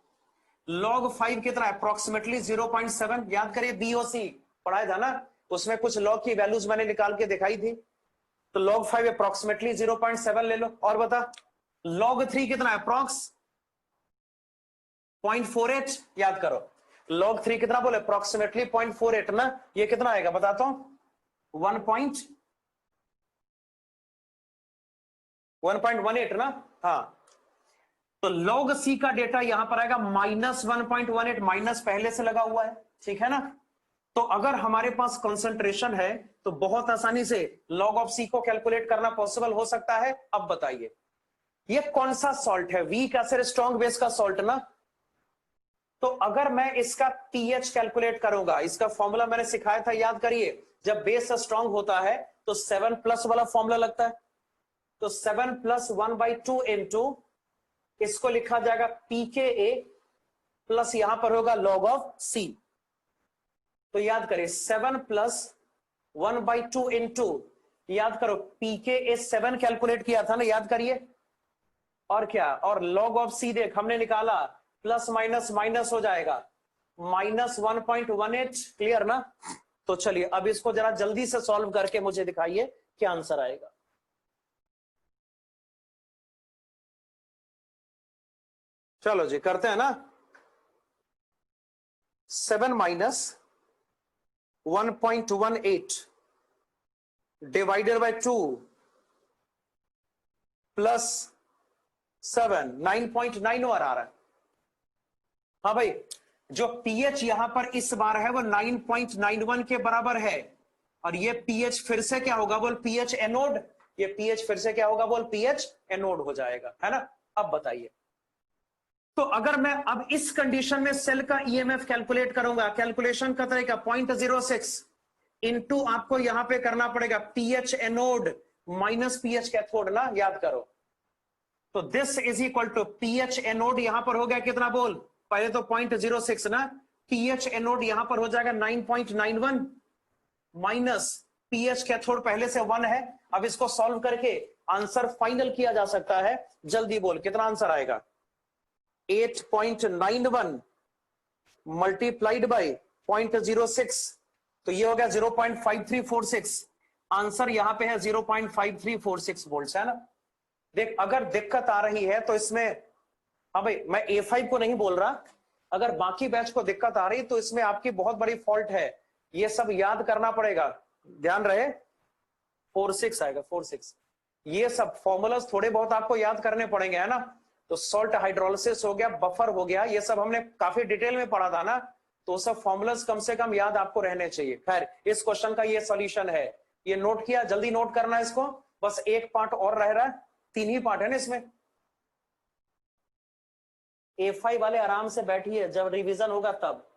log 5 कितना है? अप्रोक्सीमेटली 0.7। याद करिए, बीओसी पढ़ाया था ना, उसमें कुछ log की वैल्यूज मैंने निकाल के दिखाई थी। तो log 5 अप्रोक्सीमेटली 0.7 ले लो। और बता log 3 कितना है? अप्रोक्स 0.48। याद करो, log 3 कितना बोले, अप्रोक्सीमेटली 0.48 ना, ये कितना आएगा बताता हूं, 1.18 ना। हाँ, तो log c का डेटा यहां पर आएगा -1.18, माइनस पहले से लगा हुआ है, ठीक है ना। तो अगर हमारे पास कंसंट्रेशन है तो बहुत आसानी से log ऑफ c को कैलकुलेट करना पॉसिबल हो सकता है। अब बताइए ये कौन सा सॉल्ट है, वीक एसिड स्ट्रॉन्ग बेस का सॉल्ट ना। तो अगर मैं इसका pH कैलकुलेट करूंगा, इसका फॉर्मूला मैंने सिखाया था, याद करिए, जब बेस स्ट्रॉन्ग होता है तो 7+ वाला फॉर्मूला लगता है। तो 7 + 1/2 इंटू इसको लिखा जाएगा pKa प्लस यहां पर होगा log ऑफ c। तो याद करिए 7 + 1/2 इंटू, याद करो pKa 7 कैलकुलेट किया था ना, याद करिए, और क्या, और log ऑफ c देख हमने निकाला, प्लस माइनस माइनस हो जाएगा, -1.18, क्लियर ना। तो चलिए अब इसको जरा जल्दी से सॉल्व करके मुझे दिखाइए क्या आंसर आएगा। चलो जी करते हैं ना। 7 - 1.18 डिवाइडेड बाय 2 प्लस 7, 9.91 आ रहा है। हाँ भाई, जो pH यहां पर इस बार है वो 9.91 के बराबर है, और ये pH फिर से क्या होगा बोल, pH एनोड, ये pH फिर से क्या होगा बोल, pH एनोड हो जाएगा, है ना। अब बताइए, तो अगर मैं अब इस कंडीशन में सेल का ईएमएफ कैलकुलेट करूंगा, कैलकुलेशन का तरीका 0.06 इंटू आपको यहां पे करना पड़ेगा pH anode minus pH cathode ना, याद करो। तो this is equal to pH anode यहां पर हो गया कितना बोल, पहले तो 0.06 ना, pH एनोड यहां पर हो जाएगा 9.91 माइनस pH कैथोड पहले से 1 है। अब इसको सॉल्व करके आंसर फाइनल किया जा सकता है, जल्दी बोल कितना आंसर आएगा। 8.91 मल्टीप्लाइड बाई 0.06, तो ये हो गया 0.5346, आंसर यहां पे है 0.5346 वोल्ट, है ना। देख अगर दिक्कत आ रही है तो इसमें, हाँ भाई मैं A5 को नहीं बोल रहा, अगर बाकी बैच को दिक्कत आ रही तो इसमें आपकी बहुत बड़ी फॉल्ट है, ये सब याद करना पड़ेगा, ध्यान रहे। 46 आएगा 46, ये सब फॉर्मूलाज थोड़े बहुत आपको याद करने पड़ेंगे, है ना। तो सॉल्ट हाइड्रोलिसिस हो गया, बफर हो गया, ये सब हमने काफी डिटेल में पढ़ा था ना, तो सब फॉर्मूलाज कम से कम याद आपको रहने चाहिए। खैर इस क्वेश्चन का ये सॉल्यूशन है, ये नोट किया, जल्दी नोट करना इसको, बस एक पार्ट और रह रहा है, 3 ही पार्ट है ना इसमें। A5 वाले आराम से बैठिए, जब रिवीजन होगा तब,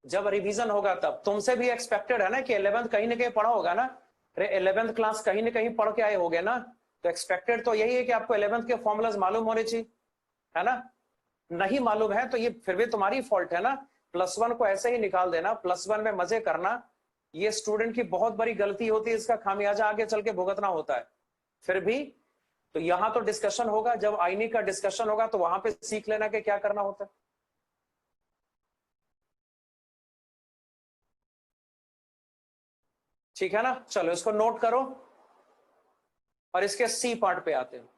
जब रिवीजन होगा तब, तुमसे भी एक्सपेक्टेड है ना कि 11th कहीं ना कहीं पढ़ा होगा ना, अरे 11th क्लास कहीं ना कहीं पढ़ के आए होगे ना, तो एक्सपेक्टेड तो यही है कि आपको 11th के फॉर्मूलाज मालूम होने चाहिए, है ना। नहीं मालूम है तो ये फिर भी तुम्हारी फॉल्ट है ना, +1 को ऐसे ही निकाल देना, +1 में मजे करना, ये स्टूडेंट की बहुत बड़ी गलती होती है, इसका खामियाजा आगे चल के भुगतना होता है। फिर भी तो यहां तो डिस्कशन होगा, जब आईनी का डिस्कशन होगा तो वहां पे सीख लेना कि क्या करना होता है। ठीक है ना, चलो इसको नोट करो और इसके सी पार्ट पे आते हैं।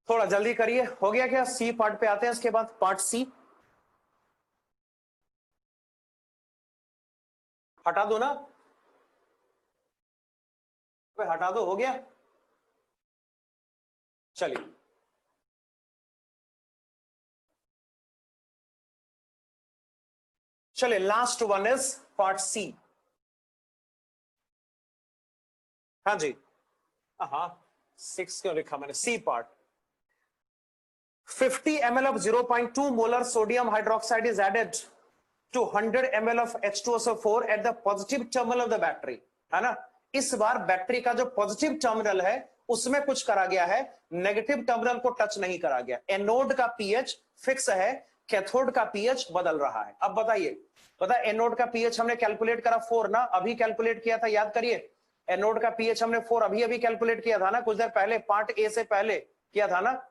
थोड़ा जल्दी करिए, हो गया क्या, सी पार्ट पे आते हैं, इसके बाद पार्ट सी, हटा दो ना, हटा दो, हो गया। चलिए चलिए last one is part C. हाँ जी, हाँ 6 क्यों लिखा मैंने, C part. 50 ml of 0.2 molar sodium hydroxide is added to 100 ml of H2SO4 at the positive terminal of the battery, है ना। इस बार बैटरी का जो पॉजिटिव टर्मिनल है उसमें कुछ करा गया है, नेगेटिव टर्मिनल को टच नहीं करा गया। एनोड का पीएच फिक्स है, कैथोड का पीएच बदल रहा है। अब बताइए, पता है एनोड का पीएच हमने कैलकुलेट करा 4 ना, अभी कैलकुलेट किया था, याद करिए। एनोड का पीएच हमने 4 अभी कैलकुलेट किया था ना, कुछ देर पहले, पार्ट ए से पहले किया था ना।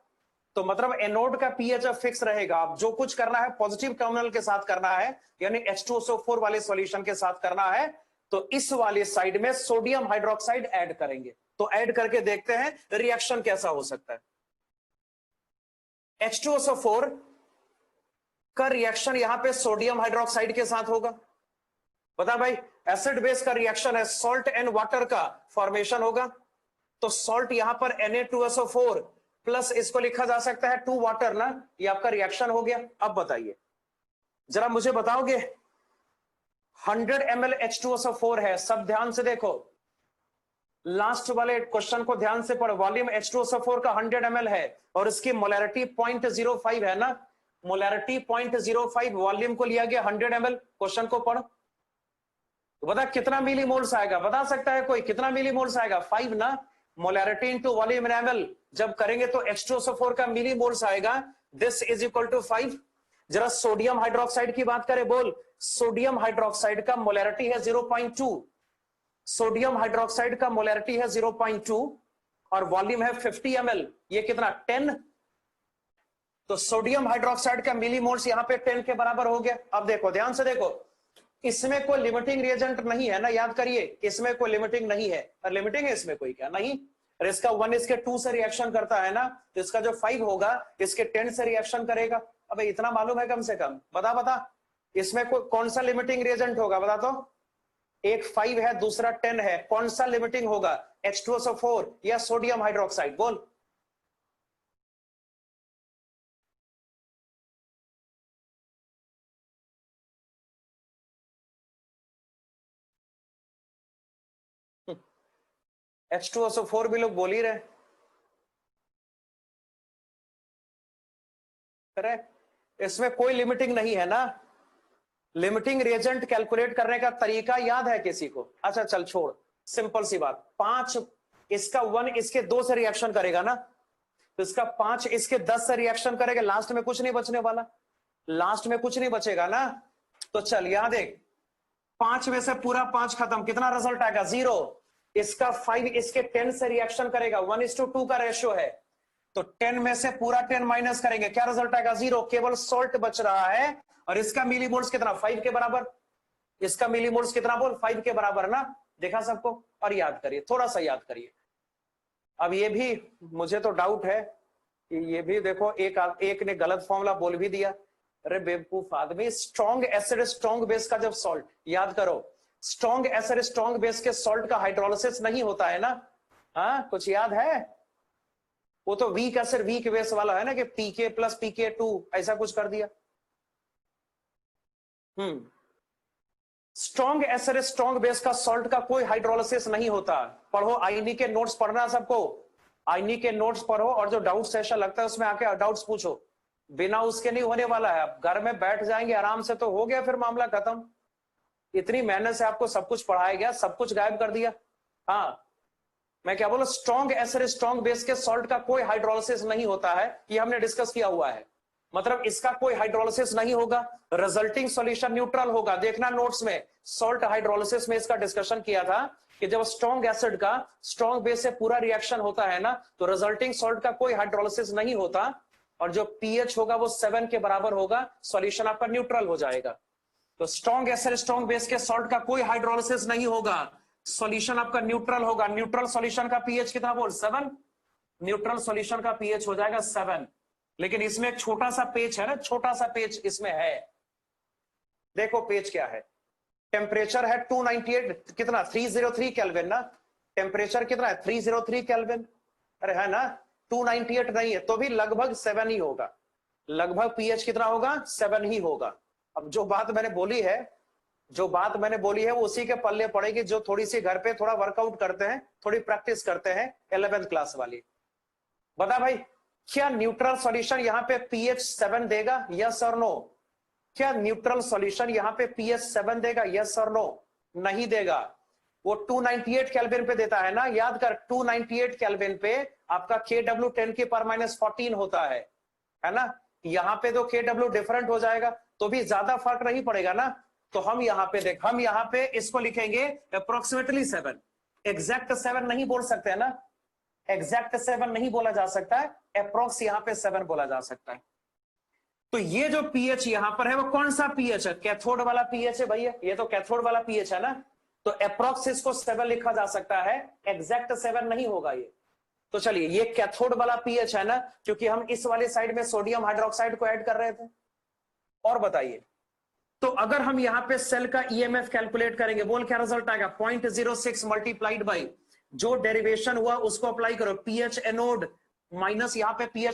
तो मतलब एनोड का पीएच फिक्स रहेगा। अब जो कुछ करना है पॉजिटिव टर्मिनल के साथ करना है, यानी H2SO4 वाले सॉल्यूशन के साथ करना है। तो इस वाले साइड में सोडियम हाइड्रोक्साइड ऐड करेंगे। तो ऐड करके देखते हैं रिएक्शन कैसा हो सकता है। H2SO4 का रिएक्शन यहां पे सोडियम हाइड्रोक्साइड के साथ होगा। बता भाई, एसिड बेस का रिएक्शन है, सॉल्ट एंड वाटर का फॉर्मेशन होगा। तो सॉल्ट यहां पर Na2SO4 प्लस इसको लिखा जा सकता है 2 वाटर ना, ये आपका रिएक्शन हो गया। अब बताइए जरा मुझे बताओगे, 100 ml H2SO4 है, सब ध्यान से देखो, लास्ट वाले क्वेश्चन को ध्यान से पढ़ो। वॉल्यूम H2SO4 का 100 ml है और इसकी मोलैरिटी 0.05 है ना, मोलैरिटी 0.05, वॉल्यूम को लिया गया 100 ml। क्वेश्चन को पढ़ो, बता कितना मिली मोल्स आएगा, बता सकता है कोई कितना मिली मोल्स आएगा? 5 ना, मोलैरिटी इनटू वॉल्यूम इन ml जब करेंगे तो H2SO4 का मिली मोल्स आएगा, दिस इज इक्वल टू 5। जरा सोडियम हाइड्रोक्साइड की बात करें, बोल, सोडियम हाइड्रोक्साइड का मोलैरिटी है 0.2, सोडियम हाइड्रोक्साइड का मोलैरिटी है 0.2 और वॉल्यूम है 50 ml, ये कितना 10। तो सोडियम हाइड्रोक्साइड का मिली मोल्स यहां पे 10 के बराबर हो गया। अब देखो ध्यान से देखो, इसमें कोई लिमिटिंग रिएजेंट नहीं है ना, याद करिए इसमें कोई लिमिटिंग नहीं है। और लिमिटिंग है इसमें कोई क्या नहीं, और इसका 1 इसके 2 से रिएक्शन करता है ना, तो इसका जो 5 होगा इसके 10 से रिएक्शन करेगा। अब इतना मालूम है कम से कम, बता बता इसमें कोई कौन सा लिमिटिंग रिएजेंट होगा, बता तो। एक 5 है, दूसरा 10 है, कौन सा लिमिटिंग होगा, H2SO4 या सोडियम हाइड्रोक्साइड? बोल। H2SO4 भी लोग बोल ही रहे, करेक्ट। इसमें कोई लिमिटिंग नहीं है ना। लिमिटिंग रिएजेंट कैलकुलेट करने का तरीका याद है किसी को? अच्छा चल छोड़, सिंपल सी बात, 5 इसका 1 इसके 2 से रिएक्शन करेगा ना, तो इसका 5 इसके 10 से रिएक्शन करेगा, लास्ट में कुछ नहीं बचने वाला, लास्ट में कुछ नहीं बचेगा ना। तो चल यहां देख, 5 में से पूरा 5 खत्म, कितना रिजल्ट आएगा? 0। इसका 5 इसके 10 से रिएक्शन करेगा, 1:2 का रेशियो है, तो 10 में से पूरा 10 माइनस करेंगे, क्या रिजल्ट आएगा? 0। केवल सॉल्ट बच रहा है और इसका मिलीमोल्स कितना? 5 के बराबर। इसका मिलीमोल्स कितना बोल? 5 के बराबर ना, देखा सबको? और याद करिए, थोड़ा सा याद करिए। अब ये भी मुझे तो डाउट है कि ये भी देखो, एक ने गलत फॉर्मूला बोल भी दिया। अरे बेवकूफ आदमी, स्ट्रॉन्ग एसिड स्ट्रॉन्ग बेस का जब सॉल्ट, याद करो, स्ट्रॉन्ग एसिड स्ट्रॉन्ग बेस के सॉल्ट का हाइड्रोलिसिस नहीं होता है ना। हाँ कुछ याद है? वो तो वीक एसिड वीक बेस वाला है ना, कि पीके प्लस PK2 ऐसा कुछ कर दिया। स्ट्रॉन्ग एसिड स्ट्रॉन्ग बेस का सॉल्ट का कोई हाइड्रोलिसिस नहीं होता। पढ़ो, आईनी के नोट्स पढ़ना सबको, आईनी के नोट्स पढ़ो और जो डाउट सेशन लगता है उसमें आके डाउट्स पूछो, बिना उसके नहीं होने वाला है। आप घर में बैठ जाएंगे आराम से तो हो गया, फिर मामला खत्म। इतनी मेहनत से आपको सब कुछ पढ़ाया गया, सब कुछ गायब कर दिया। हाँ मैं क्या बोला, स्ट्रॉन्ग एसिड स्ट्रॉन्ग बेस के सॉल्ट का कोई हाइड्रोलिसिस नहीं होता है, ये हमने डिस्कस किया हुआ है। मतलब इसका कोई हाइड्रोलिसिस नहीं होगा, रिजल्टिंग सॉल्यूशन न्यूट्रल होगा। देखना नोट्स में, सॉल्ट हाइड्रोलिसिस में इसका डिस्कशन किया था कि जब स्ट्रॉन्ग एसिड का स्ट्रॉन्ग बेस से पूरा रिएक्शन होता है ना, तो रिजल्टिंग सॉल्ट का कोई हाइड्रोलिसिस नहीं होता और जो पीएच होगा वो 7 के बराबर होगा, सॉल्यूशन आपका न्यूट्रल हो जाएगा। तो स्ट्रॉन्ग एसिड स्ट्रॉन्ग बेस के सॉल्ट का कोई हाइड्रोलिसिस नहीं होगा, सॉल्यूशन आपका न्यूट्रल होगा। न्यूट्रल सॉल्यूशन का पीएच कितना बोल? 7। न्यूट्रल सॉल्यूशन का पीएच हो जाएगा 7। लेकिन इसमें एक छोटा सा पेच है ना, छोटा सा पेच इसमें है। देखो पेच क्या है, टेम्परेचर है 298, कितना 303 केल्विन ना, टेम्परेचर कितना है 303 केल्विन, अरे है ना, 298 नहीं है तो भी लगभग 7 ही होगा, लगभग पीएच कितना होगा? 7 ही होगा। अब जो बात मैंने बोली है, जो बात मैंने बोली है वो उसी के पल्ले पड़ेगी जो थोड़ी सी घर पे थोड़ा वर्कआउट करते हैं, थोड़ी प्रैक्टिस करते हैं, 11th क्लास वाली। बता भाई, क्या न्यूट्रल सॉल्यूशन यहाँ पे pH 7 देगा? यस और नो? क्या न्यूट्रल सॉल्यूशन यहाँ पे pH 7 देगा? यस और नो? नहीं देगा। वो 298 केल्विन पे देता है ना, याद कर, 298 केल्विन पे आपका Kw 10 के पावर -14 होता है ना। यहाँ पे तो Kw डिफरेंट हो जाएगा, तो भी ज्यादा फर्क नहीं पड़ेगा ना। तो हम यहाँ पे देख, हम यहाँ पे इसको लिखेंगे अप्रोक्सीमेटली 7, एग्जैक्ट 7 नहीं बोल सकते है ना, एग्जैक्ट 7 नहीं बोला जा सकता है, अप्रोक्स यहाँ पे 7 बोला जा सकता है। तो ये जो pH यहां पर है वो कौन सा pH है? कैथोड वाला pH है भैया, ये तो कैथोड वाला pH है ना, तो अप्रोक्स इसको 7 लिखा जा सकता है, एग्जैक्ट 7 नहीं होगा ये। तो चलिए, ये कैथोड वाला pH है ना, क्योंकि हम इस वाले साइड में सोडियम हाइड्रोक्साइड को ऐड कर रहे थे। और बताइए, तो अगर हम यहां पे सेल का EMF कैलकुलेट करेंगे, बोल क्या रिजल्ट आएगा? 0.06 मल्टीप्लाइड बाई जो डेरिवेशन हुआ उसको अप्लाई करो, pH एनोड माइनस यहाँ पे pH